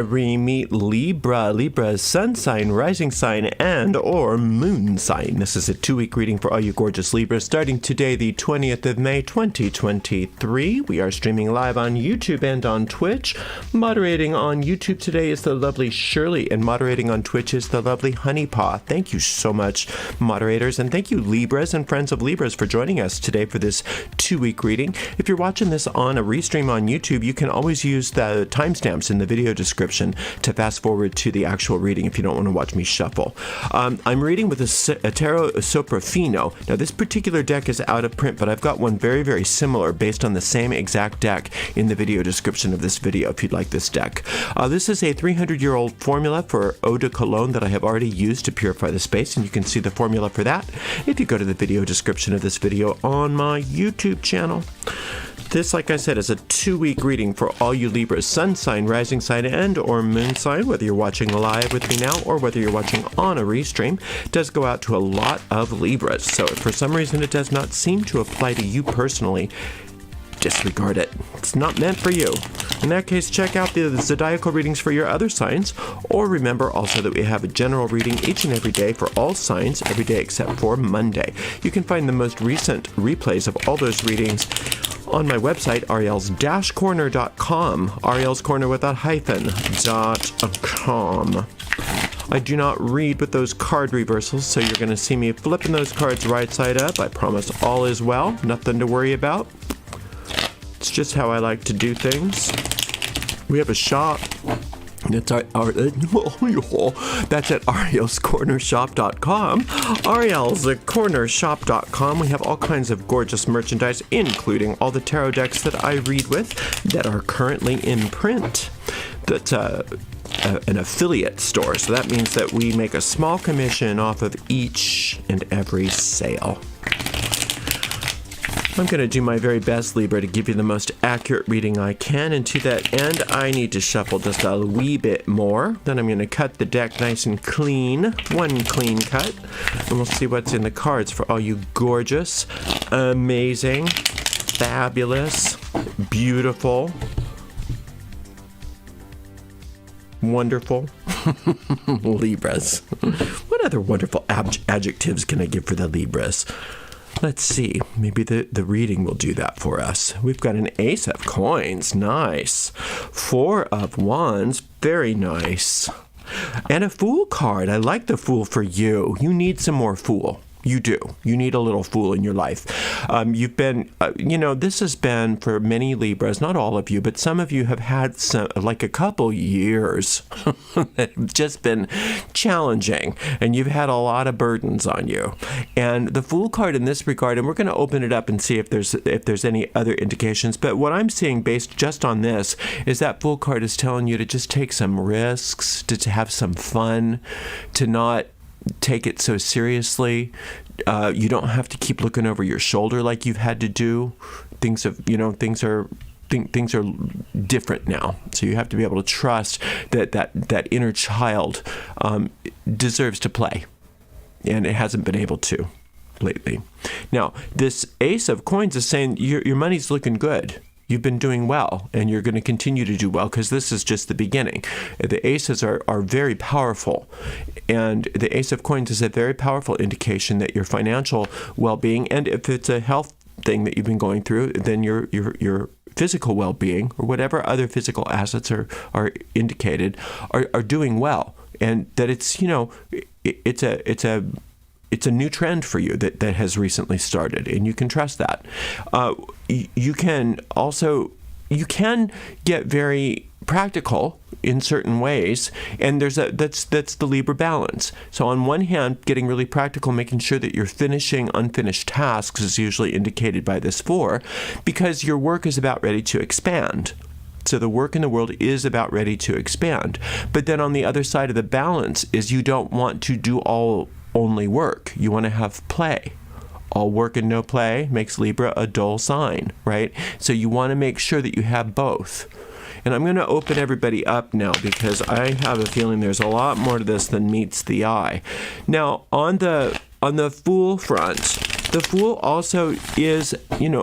where we meet Libra. Libra's sun sign, rising sign, and or moon sign. This is a 2-week reading for all you gorgeous Libras, starting today, the 20th of May, 2023. We are streaming live on YouTube and on Twitch. Moderating on YouTube today is the lovely Shirley, and moderating on Twitch is the lovely Honeypaw. Thank you so much, moderators, and thank you, Libras and friends of Libras, for joining us today for this 2-week reading. If you're watching this on a restream on YouTube, you can always use the timestamps in the video description to fast forward to the actual reading if you don't want to watch me shuffle. I'm reading with a Tarot Soprafino. Now, this particular deck is out of print, but I've got one very, very similar based on the same exact deck in the video description of this video if you'd like this deck. This is a 300-year-old formula for eau de cologne that I have already used to purify the space, and you can see the formula for that if you go to the video description of this video on my YouTube channel. This, like I said, is a 2-week reading for all you Libras, sun sign, rising sign, and or moon sign, whether you're watching live with me now or whether you're watching on a restream. It does go out to a lot of Libras, so if for some reason it does not seem to apply to you personally, disregard it. It's not meant for you. In that case, check out the zodiacal readings for your other signs, or remember also that we have a general reading each and every day for all signs, every day except for Monday. You can find the most recent replays of all those readings on my website, ariels-corner.com. Ariel's Corner with a hyphen, .com. I do not read with those card reversals, so you're going to see me flipping those cards right side up. I promise all is well, nothing to worry about. It's just how I like to do things. We have a shop. That's that's at arielscornershop.com. arielscornershop.com. We have all kinds of gorgeous merchandise, including all the tarot decks that I read with that are currently in print. That's an affiliate store, so that means that we make a small commission off of each and every sale. I'm going to do my very best, Libra, to give you the most accurate reading I can, and to that end, I need to shuffle just a wee bit more. Then I'm going to cut the deck nice and clean, one clean cut, and we'll see what's in the cards for all you gorgeous, amazing, fabulous, beautiful, wonderful Libras. What other wonderful adjectives can I give for the Libras? Let's see, maybe the reading will do that for us. We've got an Ace of Coins, nice. 4 of Wands, very nice. And a Fool card, I like the Fool for you. You need some more Fool. You do. You need a little Fool in your life. You've been, this has been for many Libras, not all of you, but some of you have had like a couple years that have just been challenging, and you've had a lot of burdens on you. And the Fool card in this regard, and we're going to open it up and see if there's any other indications, but what I'm seeing based just on this is that Fool card is telling you to just take some risks, to have some fun, to not take it so seriously. You don't have to keep looking over your shoulder like you've had to do. Things are different now. So you have to be able to trust that inner child deserves to play, and it hasn't been able to lately. Now, this Ace of Coins is saying your money's looking good. You've been doing well, and you're going to continue to do well, because this is just the beginning. The aces are very powerful, and the Ace of Coins is a very powerful indication that your financial well-being, and if it's a health thing that you've been going through, then your physical well-being, or whatever other physical assets are indicated, are doing well, and that it's a new trend for you that has recently started, and you can trust that. You can get very practical in certain ways, and that's the Libra balance. So on one hand, getting really practical, making sure that you're finishing unfinished tasks is usually indicated by this 4, because your work is about ready to expand. So the work in the world is about ready to expand. But then on the other side of the balance is you don't want to do only work. You want to have play. All work and no play makes Libra a dull sign, right? So you want to make sure that you have both. And I'm going to open everybody up now, because I have a feeling there's a lot more to this than meets the eye. Now, on the Fool front, the Fool also is,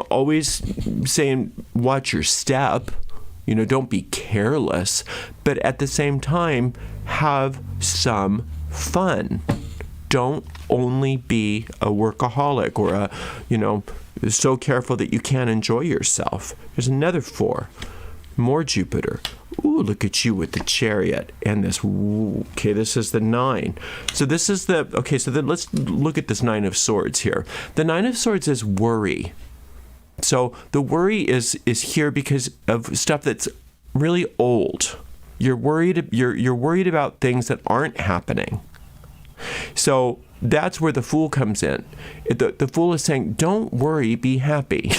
always saying, watch your step. Don't be careless, but at the same time, have some fun. Don't only be a workaholic or so careful that you can't enjoy yourself. There's another 4. More Jupiter. Ooh, look at you with the Chariot and this. Okay, this is the 9. So this is so then let's look at this 9 of Swords here. The 9 of Swords is worry. So the worry is here because of stuff that's really old. You're worried about things that aren't happening. So that's where the Fool comes in. The Fool is saying, don't worry, be happy.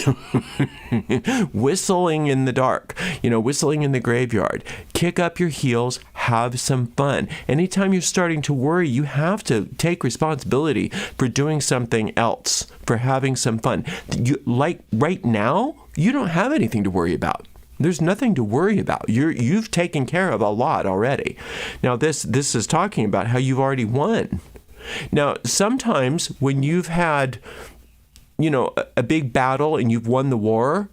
Whistling in the dark, whistling in the graveyard. Kick up your heels, have some fun. Anytime you're starting to worry, you have to take responsibility for doing something else, for having some fun. Like right now, you don't have anything to worry about. There's nothing to worry about. You've taken care of a lot already. Now, this is talking about how you've already won. Now, sometimes when you've had, a big battle and you've won the war,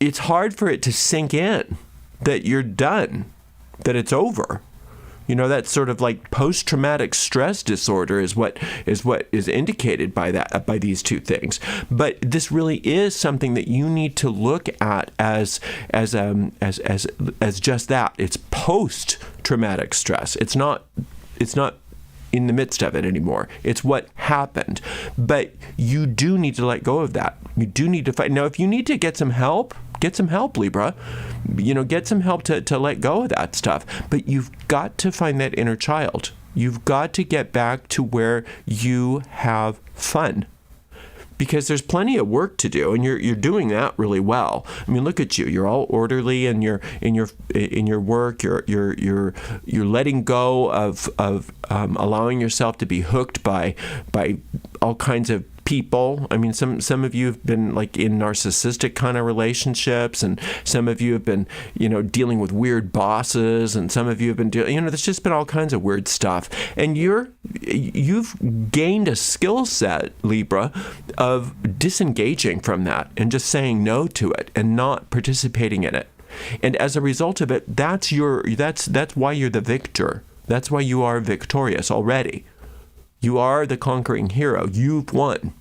it's hard for it to sink in that you're done, that it's over. That's sort of like post-traumatic stress disorder is what is indicated by these two things. But this really is something that you need to look at as just that. It's post-traumatic stress. It's not in the midst of it anymore. It's what happened. But you do need to let go of that. You do need to fight. Now, if you need to get some help, Libra. Get some help to let go of that stuff. But you've got to find that inner child. You've got to get back to where you have fun. Because there's plenty of work to do, and you're doing that really well. I mean, look at you. You're all orderly in your work. You're letting go of allowing yourself to be hooked by all kinds of people. I mean, some of you have been like in narcissistic kind of relationships, and some of you have been, dealing with weird bosses, and some of you have been doing, there's just been all kinds of weird stuff. And you've gained a skill set, Libra, of disengaging from that and just saying no to it and not participating in it. And as a result of it, that's why you're the victor. That's why you are victorious already. You are the conquering hero. You've won.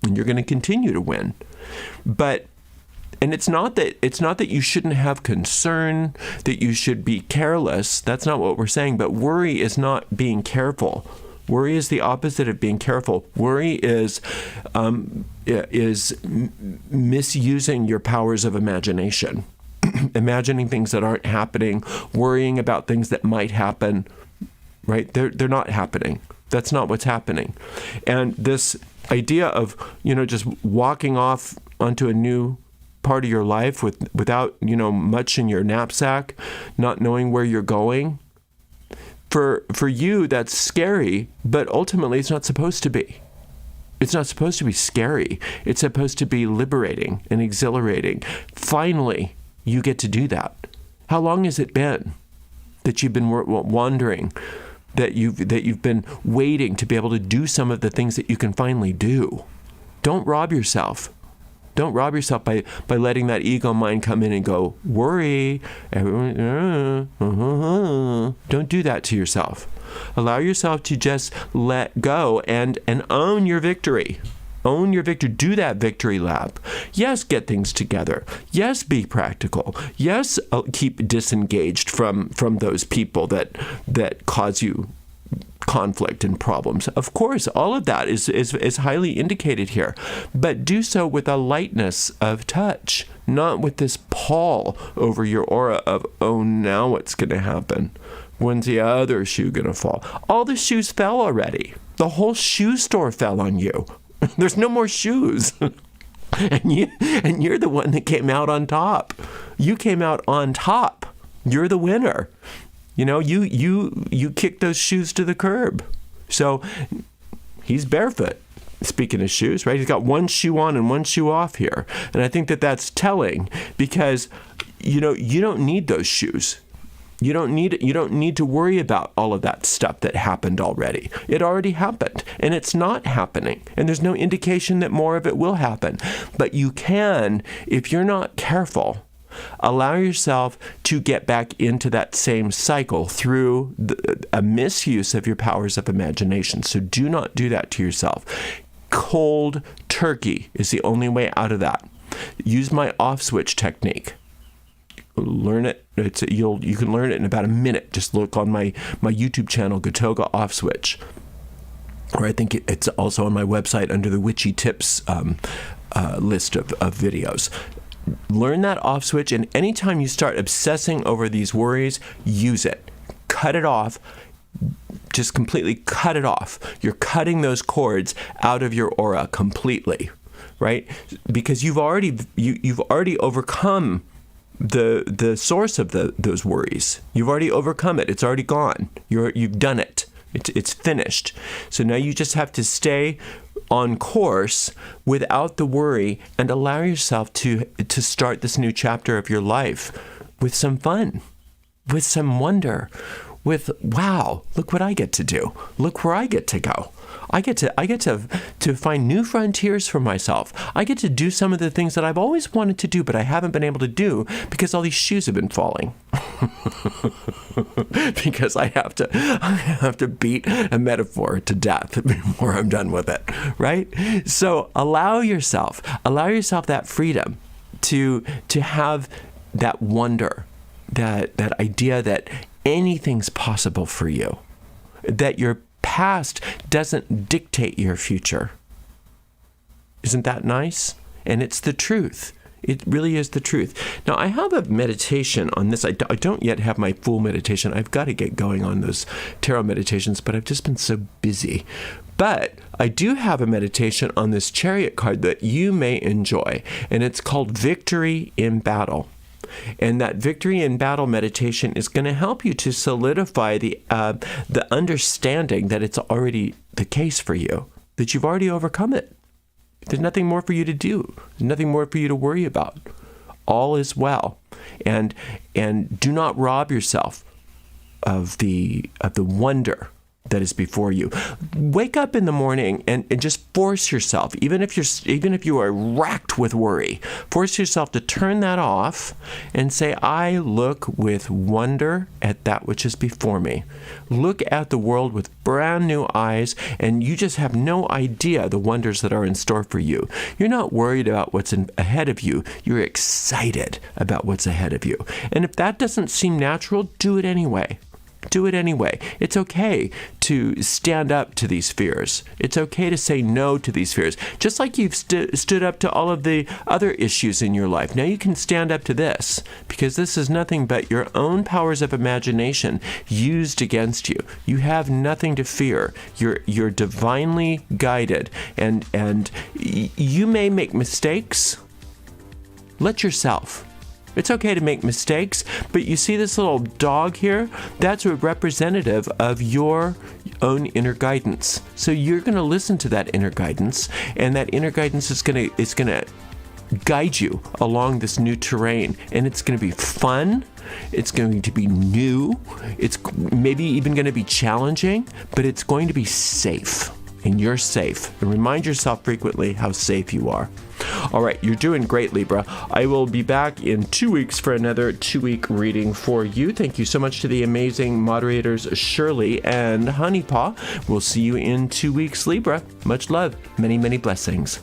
And you're going to continue to win. And it's not that you shouldn't have concern, that you should be careless. That's not what we're saying. But worry is not being careful. Worry is the opposite of being careful. Worry is misusing your powers of imagination. Imagining things that aren't happening, worrying about things that might happen, right? They're not happening. That's not what's happening. And this idea of, just walking off onto a new part of your life without, much in your knapsack, not knowing where you're going, for you, that's scary, but ultimately it's not supposed to be. It's not supposed to be scary. It's supposed to be liberating and exhilarating. Finally, you get to do that. How long has it been that you've been wandering? That you've been waiting to be able to do some of the things that you can finally do. Don't rob yourself. Don't rob yourself by letting that ego mind come in and go, worry. Don't do that to yourself. Allow yourself to just let go and own your victory. Own your victory. Do that victory lap. Yes, get things together. Yes, be practical. Yes, keep disengaged from those people that cause you conflict and problems. Of course, all of that is highly indicated here. But do so with a lightness of touch, not with this pall over your aura of, oh, now what's going to happen? When's the other shoe going to fall? All the shoes fell already. The whole shoe store fell on you. There's no more shoes. and you're the one that came out on top. You came out on top. You're the winner. You kicked those shoes to the curb. So he's barefoot. Speaking of shoes, right? He's got one shoe on and one shoe off here. And I think that that's telling because, you don't need those shoes. You don't need to worry about all of that stuff that happened already. It already happened, and it's not happening. And there's no indication that more of it will happen. But you can, if you're not careful, Allow yourself to get back into that same cycle through a misuse of your powers of imagination. So do not do that to yourself. Cold turkey is the only way out of that. Use my off switch technique. Learn it. You can learn it in about a minute. Just look on my YouTube channel, Gotoga Off Switch. Or I think it's also on my website under the Witchy Tips list of videos. Learn that off switch, and anytime you start obsessing over these worries, use it. Cut it off. Just completely cut it off. You're cutting those cords out of your aura completely, right? Because you've already overcome the source of those worries. You've already overcome it. It's already gone. You've done it. It's finished. So now you just have to stay on course without the worry and allow yourself to start this new chapter of your life with some fun, with some wonder, with, wow, look what I get to do. Look where I get to go. I get to find new frontiers for myself. I get to do some of the things that I've always wanted to do, but I haven't been able to do because all these shoes have been falling. Because I have to beat a metaphor to death before I'm done with it, right? So allow yourself that freedom to have that wonder, that idea that anything's possible for you, that your past doesn't dictate your future. Isn't that nice? And it's the truth. It really is the truth. Now, I have a meditation on this. I don't yet have my full meditation. I've got to get going on those tarot meditations, but I've just been so busy. But I do have a meditation on this Chariot card that you may enjoy, and it's called Victory in Battle. And that Victory in Battle meditation is going to help you to solidify the understanding that it's already the case for you, that you've already overcome it. There's nothing more for you to do. There's nothing more for you to worry about. All is well. And do not rob yourself of the wonder that is before you. Wake up in the morning and just force yourself, even if you are racked with worry, force yourself to turn that off and say, I look with wonder at that which is before me. Look at the world with brand new eyes, and you just have no idea the wonders that are in store for you. You're not worried about what's ahead of you. You're excited about what's ahead of you. And if that doesn't seem natural, do it anyway. Do it anyway. It's okay to stand up to these fears. It's okay to say no to these fears. Just like you've stood up to all of the other issues in your life. Now you can stand up to this, because this is nothing but your own powers of imagination used against you. You have nothing to fear. You're divinely guided, and you may make mistakes. Let yourself. It's okay to make mistakes, but you see this little dog here? That's a representative of your own inner guidance. So you're going to listen to that inner guidance, and that inner guidance is going to guide you along this new terrain, and it's going to be fun. It's going to be new. It's maybe even going to be challenging, but it's going to be safe. And you're safe. And remind yourself frequently how safe you are. All right, you're doing great, Libra. I will be back in 2 weeks for another 2-week reading for you. Thank you so much to the amazing moderators, Shirley and Honeypaw. We'll see you in 2 weeks, Libra. Much love. Many, many blessings.